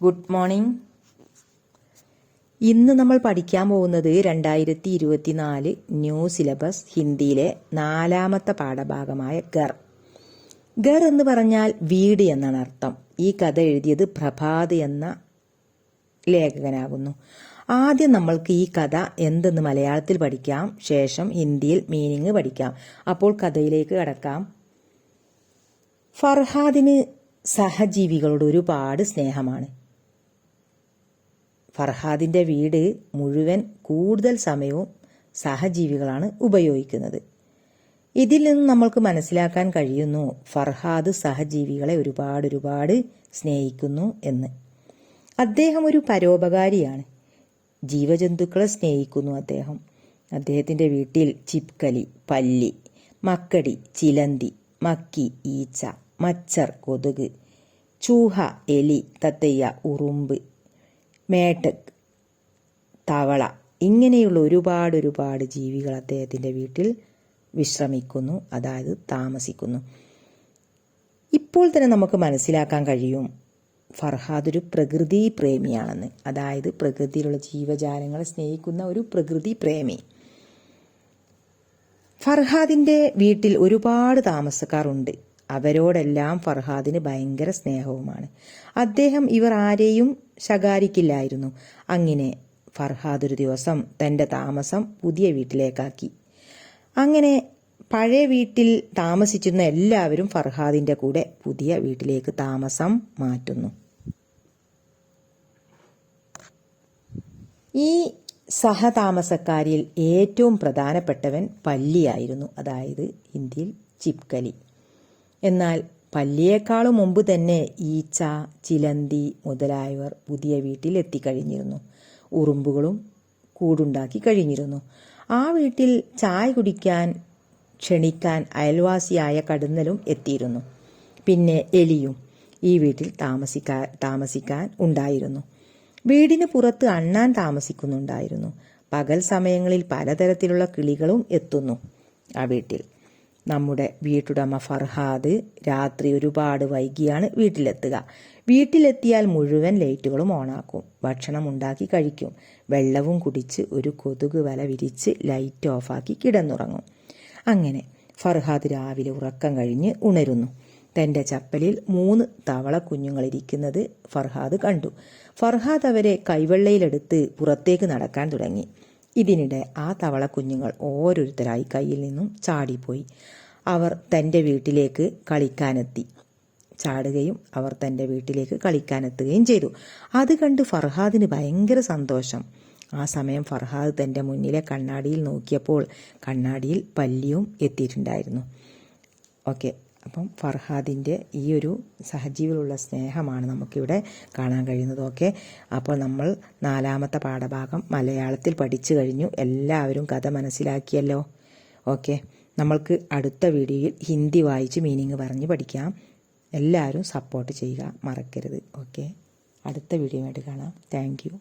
Good morning. ഇന്ന് നമ്മൾ പഠിക്കാൻ പോകുന്നത് 2024 ന്യൂ സിലബസ് ഹിന്ദിയിലെ 4ാമത്തെ പാഠഭാഗമായ ഗർ. ഗർ എന്ന് പറഞ്ഞാൽ വീട് എന്നാണ് അർത്ഥം. ഈ കഥ എഴുതിയത് പ്രഭാത് എന്ന ലേഖകനാകുന്നു. ആദ്യം നമ്മൾക്ക് ഈ കഥ എന്തെന്ന് മലയാളത്തിൽ പഠിക്കാം, ശേഷം ഹിന്ദിയിൽ മീനിങ് പഠിക്കാം. അപ്പോൾ കഥയിലേക്ക് കടക്കാം. ഫർഹാദിന് സഹജീവികളോട് ഒരുപാട് സ്നേഹമാണ്. ഫർഹാദിന്റെ വീട് മുഴുവൻ കൂടുതൽ സമയവും സഹജീവികളാണ് ഉപയോഗിക്കുന്നത്. ഇതിൽ നിന്ന് നമ്മൾക്ക് മനസ്സിലാക്കാൻ കഴിയുന്നു ഫർഹാദ് സഹജീവികളെ ഒരുപാട് സ്നേഹിക്കുന്നു എന്ന്. അദ്ദേഹം ഒരു പരോപകാരിയാണ്. ജീവജന്തുക്കളെ സ്നേഹിക്കുന്നു അദ്ദേഹം. അദ്ദേഹത്തിന്റെ വീട്ടിൽ ചിപ്കലി, പല്ലി, മക്കടി, ചിലന്തി, മക്കി, ഈച്ച, മച്ചർ, കൊതുക്, ചൂഹ, എലി, തത്തയ്യ, ഉറുമ്പ്, മേട്ടക്, തവള, ഇങ്ങനെയുള്ള ഒരുപാട് ജീവികൾ അദ്ദേഹത്തിന്റെ വീട്ടിൽ വിശ്രമിക്കുന്നു, അതായത് താമസിക്കുന്നു. ഇപ്പോൾ തന്നെ നമുക്ക് മനസ്സിലാക്കാൻ കഴിയും ഫർഹാദ് ഒരു പ്രകൃതി പ്രേമിയാണെന്ന്. അതായത് പ്രകൃതിയിലുള്ള ജീവജാലങ്ങളെ സ്നേഹിക്കുന്ന ഒരു പ്രകൃതി പ്രേമി. ഫർഹാദിന്റെ വീട്ടിൽ ഒരുപാട് താമസക്കാർ ഉണ്ട്. അവരോടെല്ലാം ഫർഹാദിന് ഭയങ്കര സ്നേഹവുമാണ്. അദ്ദേഹം ഇവർ ആരെയും ശകാരിക്കില്ലായിരുന്നു. അങ്ങനെ ഫർഹാദ് ഒരു ദിവസം തന്റെ താമസം പുതിയ വീട്ടിലേക്കാക്കി. അങ്ങനെ പഴയ വീട്ടിൽ താമസിച്ചിരുന്ന എല്ലാവരും ഫർഹാദിന്റെ കൂടെ പുതിയ വീട്ടിലേക്ക് താമസം മാറ്റുന്നു. ഈ സഹതാമസക്കാരിൽ ഏറ്റവും പ്രധാനപ്പെട്ടവൻ പല്ലിയായിരുന്നു, അതായത് ഹിന്ദിയിൽ ചിപ്കലി. എന്നാൽ പല്ലിയേക്കാളും മുമ്പ് തന്നെ ഈച്ച, ചിലന്തി മുതലായവർ പുതിയ വീട്ടിൽ എത്തിക്കഴിഞ്ഞിരുന്നു. ഉറുമ്പുകളും കൂടുണ്ടാക്കി കഴിഞ്ഞിരുന്നു. ആ വീട്ടിൽ ചായ കുടിക്കാൻ ക്ഷണിക്കാൻ അയൽവാസിയായ കടുന്നലും എത്തിയിരുന്നു. പിന്നെ എലിയും ഈ വീട്ടിൽ താമസിക്കാൻ ഉണ്ടായിരുന്നു. വീടിന് പുറത്ത് അണ്ണാൻ താമസിക്കുന്നുണ്ടായിരുന്നു. പകൽ സമയങ്ങളിൽ പലതരത്തിലുള്ള കിളികളും എത്തുന്നു ആ വീട്ടിൽ. നമ്മുടെ വീട്ടുടമ ഫർഹാദ് രാത്രി ഒരുപാട് വൈകിയാണ് വീട്ടിലെത്തുക. വീട്ടിലെത്തിയാൽ മുഴുവൻ ലൈറ്റുകളും ഓണാക്കും. ഭക്ഷണം ഉണ്ടാക്കി കഴിക്കും. വെള്ളവും കുടിച്ച് ഒരു കൊതുക് വല വിരിച്ച് ലൈറ്റ് ഓഫാക്കി കിടന്നുറങ്ങും. അങ്ങനെ ഫർഹാദ് രാവിലെ ഉറക്കം കഴിഞ്ഞ് ഉണരുന്നു. തന്റെ ചപ്പലിൽ 3 തവള കുഞ്ഞുങ്ങളിരിക്കുന്നത് ഫർഹാദ് കണ്ടു. ഫർഹാദ് അവരെ കൈവെള്ളയിലെടുത്ത് പുറത്തേക്ക് നടക്കാൻ തുടങ്ങി. ഇതിനിടെ ആ തവള കുഞ്ഞുങ്ങൾ ഓരോരുത്തരായി കയ്യിൽ നിന്നും ചാടിപ്പോയി. അവർ തന്റെ വീട്ടിലേക്ക് കളിക്കാനെത്തുകയും ചെയ്തു. അത് കണ്ട് ഫർഹാദിന് ഭയങ്കര സന്തോഷം. ആ സമയം ഫർഹാദ് തന്റെ മുന്നിലെ കണ്ണാടിയിൽ നോക്കിയപ്പോൾ കണ്ണാടിയിൽ പല്ലിയും എത്തിയിട്ടുണ്ടായിരുന്നു. ഓക്കെ, അപ്പം ഫർഹാദിന്റെ ഈ ഒരു സഹജീവികളുള്ള സ്നേഹമാണ് നമുക്കിവിടെ കാണാൻ കഴിയുന്നത്. ഓക്കെ, അപ്പോൾ നമ്മൾ 4ാമത്തെ പാഠഭാഗം മലയാളത്തിൽ പഠിച്ചു കഴിഞ്ഞു. എല്ലാവരും കഥ മനസ്സിലാക്കിയല്ലോ. ഓക്കെ, നമ്മൾക്ക് അടുത്ത വീഡിയോയിൽ ഹിന്ദി വായിച്ച് മീനിങ് പറഞ്ഞ് പഠിക്കാം. എല്ലാവരും സപ്പോർട്ട് ചെയ്യുക, മറക്കരുത്. ഓക്കെ, അടുത്ത വീഡിയോയുമായിട്ട് കാണാം. Thank you.